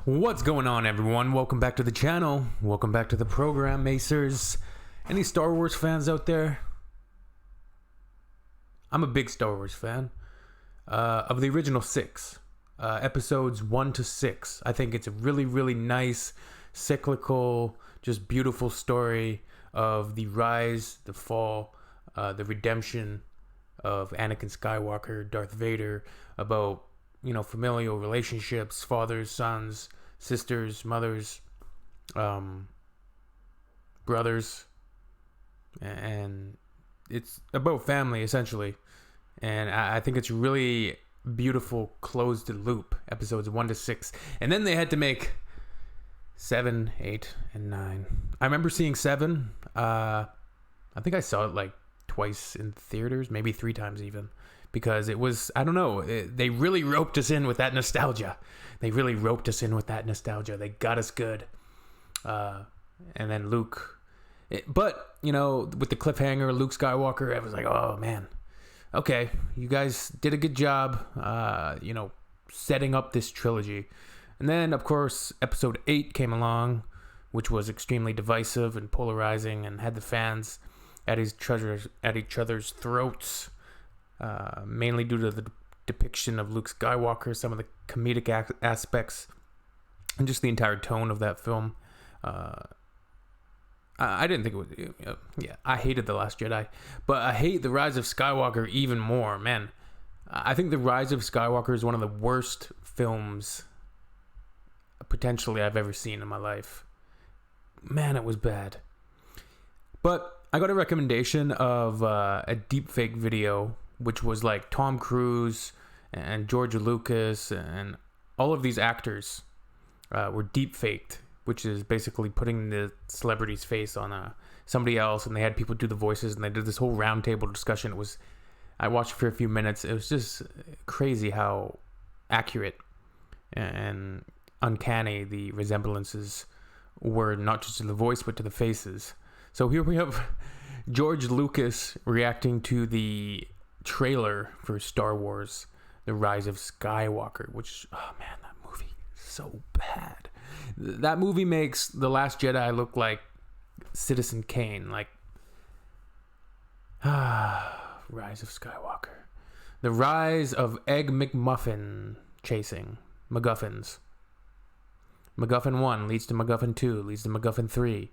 What's going on, everyone? Welcome back to the channel. Welcome back to the program, Macers. Any Star Wars fans out there? I'm a big Star Wars fan. Of the original 6. Episodes 1 to 6. I think it's a really, really nice, cyclical, just beautiful story of the rise, the fall, the redemption of Anakin Skywalker, Darth Vader, about familial relationships, fathers, sons, sisters, mothers, brothers, and it's about family essentially. And I think it's really beautiful closed loop, episodes 1 to 6, and then they had to make 7, 8, and 9. I remember seeing 7. I think I saw it like twice in theaters, maybe 3 times even. Because it was, I don't know, they really roped us in with that nostalgia. They got us good. And then Luke. But, with the cliffhanger, Luke Skywalker, I was like, oh, man. Okay, you guys did a good job, setting up this trilogy. And then, of course, episode 8 came along, which was extremely divisive and polarizing and had the fans at each other's throats. Mainly due to the depiction of Luke Skywalker, some of the comedic aspects, and just the entire tone of that film. I didn't think it was... I hated The Last Jedi, but I hate The Rise of Skywalker even more. Man, I think The Rise of Skywalker is one of the worst films potentially I've ever seen in my life. Man, it was bad. But I got a recommendation of a deepfake video, which was like Tom Cruise and George Lucas and all of these actors were deepfaked, which is basically putting the celebrity's face on somebody else, and they had people do the voices, and they did this whole roundtable discussion. I watched it for a few minutes. It was just crazy how accurate and uncanny the resemblances were, not just to the voice, but to the faces. So here we have George Lucas reacting to the trailer for Star Wars The Rise of Skywalker, which, oh man, that movie is so bad. That movie makes The Last Jedi look like Citizen Kane. Rise of Skywalker. The rise of Egg McMuffin chasing MacGuffins. MacGuffin 1 leads to MacGuffin 2, leads to MacGuffin 3.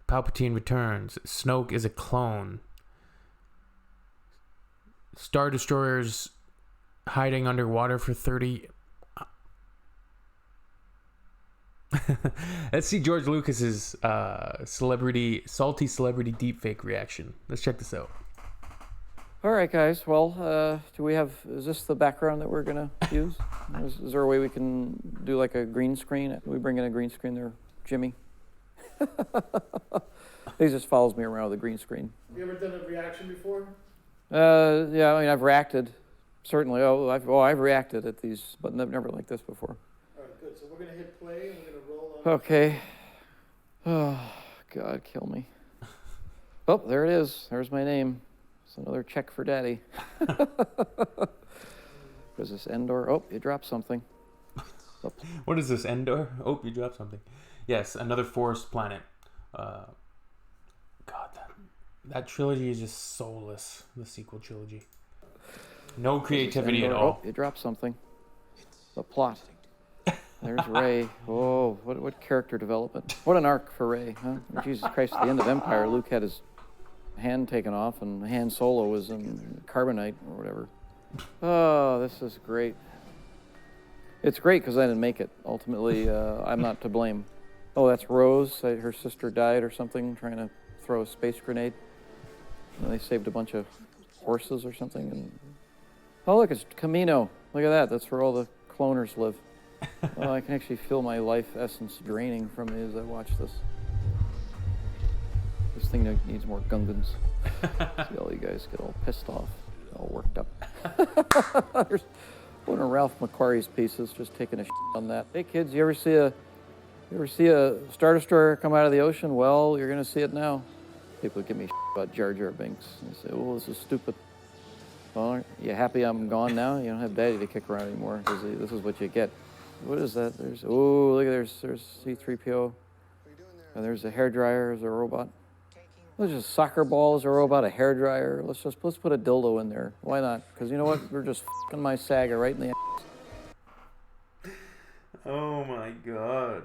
Palpatine returns. Snoke is a clone. Star Destroyers hiding underwater for 30... Let's see George Lucas's salty celebrity deepfake reaction. Let's check this out. All right, guys. Well, is this the background that we're going to use? Is there a way we can do like a green screen? Can we bring in a green screen there, Jimmy? He just follows me around with a green screen. Have you ever done a reaction before? Yeah, I mean, I've reacted, certainly. I've reacted at these, but never like this before. All right, good. So we're going to hit play, and we're going to roll on. Okay. Oh, God, kill me. Oh, there it is. There's my name. It's another check for Daddy. What is this, Endor? Oh, you dropped something. Oh. What is this, Endor? Oh, you dropped something. Yes, another forest planet. God, that trilogy is just soulless, the sequel trilogy. No creativity at all. Oh, you dropped something. The plot. There's Rey. Oh, what character development. What an arc for Rey, huh? Jesus Christ, at the end of Empire, Luke had his hand taken off, and Han Solo was in carbonite or whatever. Oh, this is great. It's great because I didn't make it. Ultimately, I'm not to blame. Oh, that's Rose. Her sister died or something trying to throw a space grenade. And they saved a bunch of horses or something. And oh, look, it's Camino. Look at that. That's where all the cloners live. Well, I can actually feel my life essence draining from me as I watch this. This thing needs more Gungans. See all you guys get all pissed off, all worked up. There's one of Ralph McQuarrie's pieces just taking a shit on that. Hey kids, you ever see a Star Destroyer come out of the ocean? Well, you're gonna see it now. People give me shit about Jar Jar Binks and say, "Oh, this is stupid." Well, you happy I'm gone now? You don't have Daddy to kick around anymore because this is what you get. What is that? Oh, look at there's C-3PO. And there's a hairdryer as a robot. There's just soccer ball as a robot, a hairdryer. Let's put a dildo in there. Why not? Because you know what? We're just f***ing my Saga right in the ass. Oh my god.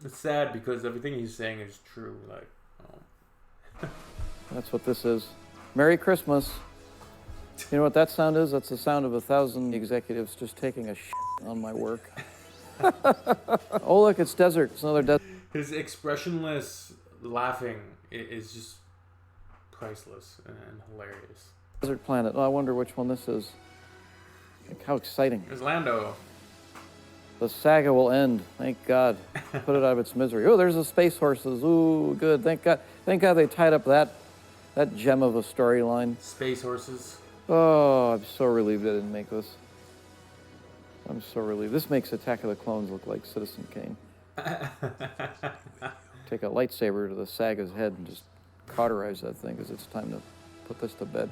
It's sad because everything he's saying is true. Like, oh. That's what this is. Merry Christmas. You know what that sound is? That's the sound of 1,000 executives just taking a shit on my work. Oh, look, it's desert. It's another desert. His expressionless laughing is just priceless and hilarious. Desert planet. Oh, I wonder which one this is. Like, how exciting. There's Lando. The saga will end. Thank God. Put it out of its misery. Oh, there's the space horses. Ooh, good. Thank God. Thank God they tied up that gem of a storyline. Space horses. Oh, I'm so relieved I didn't make this. I'm so relieved. This makes Attack of the Clones look like Citizen Kane. Take a lightsaber to the Saga's head and just cauterize that thing because it's time to put this to bed.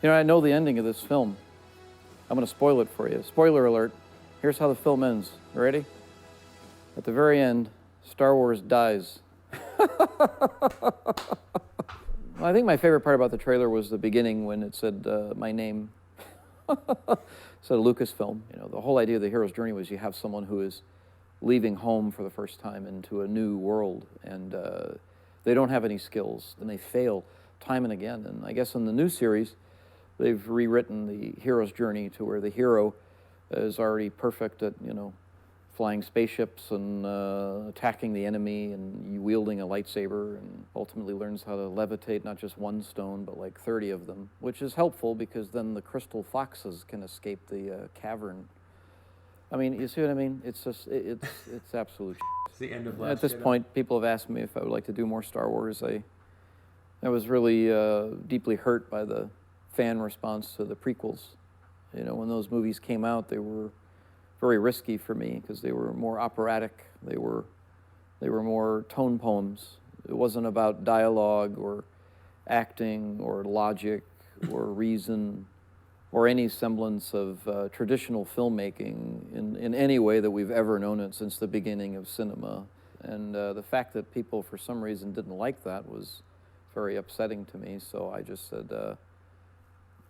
You know, I know the ending of this film. I'm going to spoil it for you. Spoiler alert. Here's how the film ends. You ready? At the very end, Star Wars dies. Well, I think my favorite part about the trailer was the beginning when it said my name. So Lucasfilm, you know, the whole idea of the hero's journey was you have someone who is leaving home for the first time into a new world, and they don't have any skills, and they fail time and again. And I guess in the new series, they've rewritten the hero's journey to where the hero is already perfect at, you know, flying spaceships and attacking the enemy and wielding a lightsaber, and ultimately learns how to levitate not just one stone but like 30 of them, which is helpful because then the crystal foxes can escape the cavern. I mean, you see what I mean? It's just it's absolute shit. It's the end of Last At this Jedi. point, people have asked me if I would like to do more Star Wars. I was really deeply hurt by the fan response to the prequels. You know, when those movies came out, they were very risky for me because they were more operatic. They were more tone poems. It wasn't about dialogue or acting or logic or reason or any semblance of traditional filmmaking in any way that we've ever known it since the beginning of cinema. And the fact that people for some reason didn't like that was very upsetting to me. So I just said,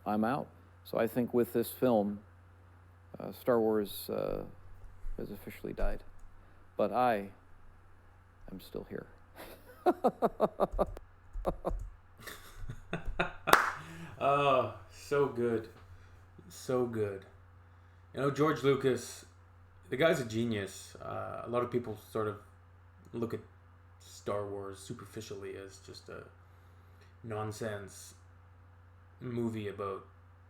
I'm out. So I think with this film, Star Wars has officially died, but I am still here. Oh, so good. So good. You know, George Lucas, the guy's a genius. A lot of people sort of look at Star Wars superficially as just a nonsense movie about,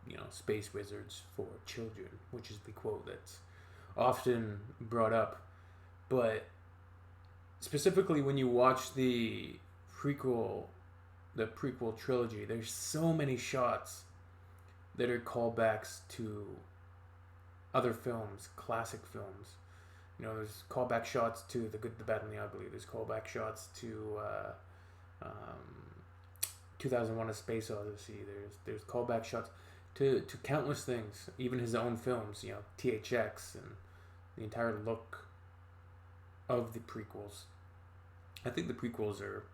you know, space wizards for children, which is the quote that's often brought up. But specifically when you watch the prequel trilogy, there's so many shots that are callbacks to other films, classic films. You know, there's callback shots to The Good, the Bad, and the Ugly. There's callback shots to 2001: A Space Odyssey. There's callback shots to countless things, even his own films, you know, THX and the entire look of the prequels. I think the prequels are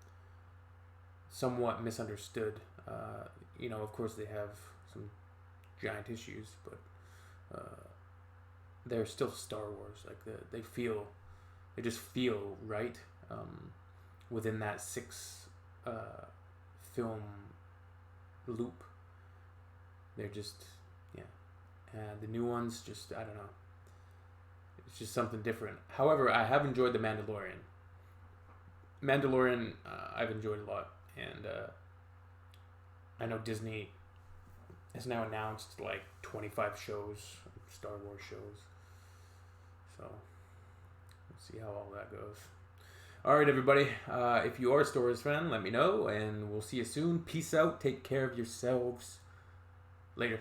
somewhat misunderstood. You know, of course they have some giant issues, but they're still Star Wars. Like they just feel right within that 6 film loop. They're just, yeah. And the new ones, just, I don't know. It's just something different. However, I have enjoyed The Mandalorian. I've enjoyed a lot. And I know Disney has now announced like 25 shows, Star Wars shows. So, we'll see how all that goes. Alright, everybody. If you are a Star Wars fan, let me know. And we'll see you soon. Peace out. Take care of yourselves. Later.